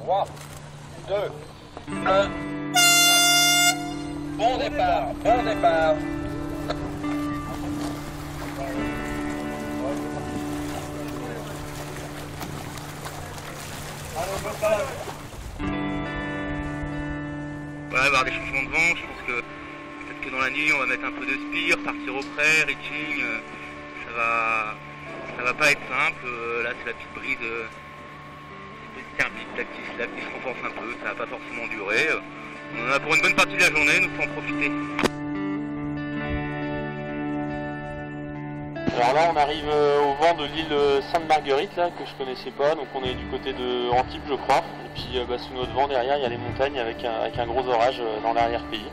3, 2, 1. Bon départ, bon départ. Ouais, il va y avoir des changements de vent, je pense que peut-être que dans la nuit on va mettre un peu de spire, partir au près, reaching, ça va pas être simple, là c'est la petite brise thermique, la qui se renforce un peu, ça va pas forcément durer, on en a pour une bonne partie de la journée, nous faut en profiter. Alors là on arrive au vent de l'île Sainte-Marguerite là, que je connaissais pas, donc on est du côté de Antibes je crois, et puis sous notre vent derrière il y a les montagnes avec un gros orage dans l'arrière-pays.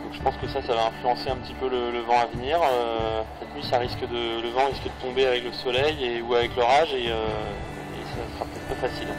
Donc je pense que ça va influencer un petit peu le vent à venir. Cette nuit le vent risque de tomber avec le soleil ou avec l'orage et ça sera peut-être pas facile.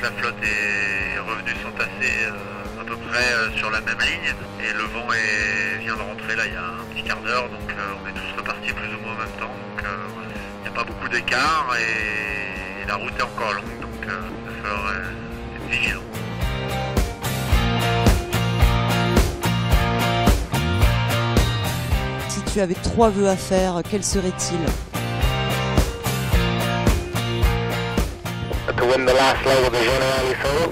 La flotte est revenue s'entasser à peu près sur la même ligne et le vent vient de rentrer là il y a un petit quart d'heure, donc on est tous repartis plus ou moins en même temps, donc il n'y a pas beaucoup d'écart et la route est encore longue, donc il va falloir être vigilant. Si tu avais 3 vœux à faire, quels seraient-ils? To win the last leg of the Generali Solo.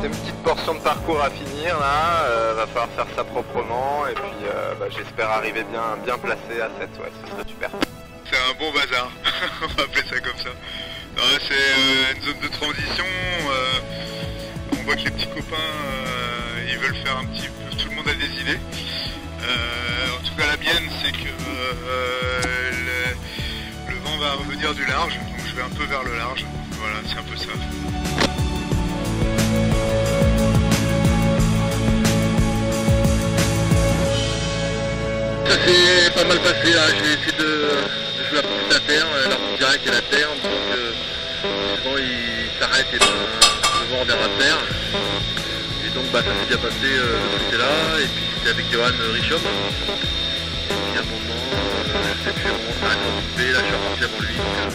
Une petite portion de parcours à finir là, va falloir faire ça proprement et puis j'espère arriver bien placé à 7, ouais, ce serait super. C'est un bon bazar, on va appeler ça comme ça. C'est une zone de transition, on voit que les petits copains ils veulent faire un petit peu, tout le monde a des idées. En tout cas la mienne c'est que le vent va revenir du large, donc je vais un peu vers le large, voilà c'est un peu ça. Ça s'est pas mal passé là, j'ai essayé de jouer la petite à terre, l'arbre direct et la terre, donc souvent il s'arrête et le vent revient à terre. Et donc ça s'est bien passé de ce côté-là, et puis c'était avec Johan Richom. Et puis à un moment, je sais plus, on s'arrête en coupé, là je suis reparti avant lui, donc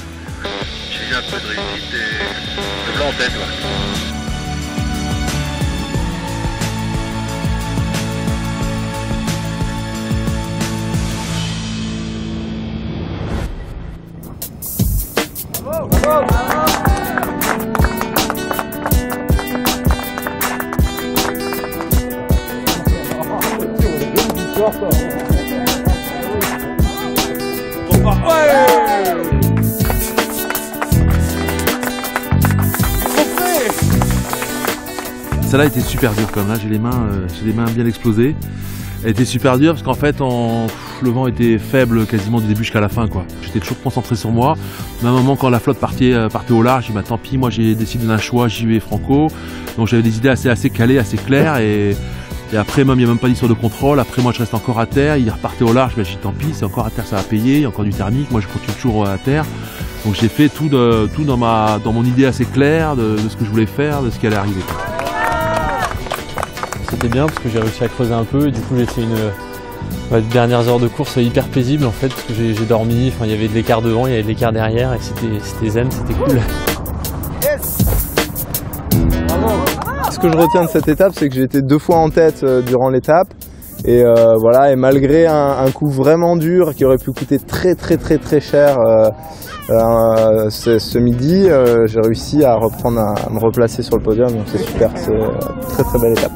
j'ai eu un peu de réussite et le blanc en tête. Ouais. Celle-là était super dure quand même, là j'ai les mains bien explosées. Elle était super dure parce qu'en fait le vent était faible quasiment du début jusqu'à la fin quoi. J'étais toujours concentré sur moi. Mais à un moment quand la flotte partait au large, j'ai dit bah tant pis, moi j'ai décidé d'un choix, j'y vais franco. Donc j'avais des idées assez calées, assez claires et après même il n'y a même pas d'histoire de contrôle. Après moi je reste encore à terre, il repartait au large, bah, j'ai dit tant pis, c'est encore à terre, ça va payer, il y a encore du thermique, moi je continue toujours à terre. Donc j'ai fait tout dans mon idée assez claire de ce que je voulais faire, de ce qui allait arriver. C'était bien parce que j'ai réussi à creuser un peu et du coup j'ai fait une dernières heures de course hyper paisible en fait parce que j'ai dormi, il y avait de l'écart devant, il y avait de l'écart derrière et c'était zen, c'était cool. Yes. Ce que je retiens de cette étape, c'est que j'ai été 2 fois en tête durant l'étape et voilà, et malgré un coup vraiment dur qui aurait pu coûter très cher ce midi, j'ai réussi à me replacer sur le podium, donc c'est super, c'est une très belle étape.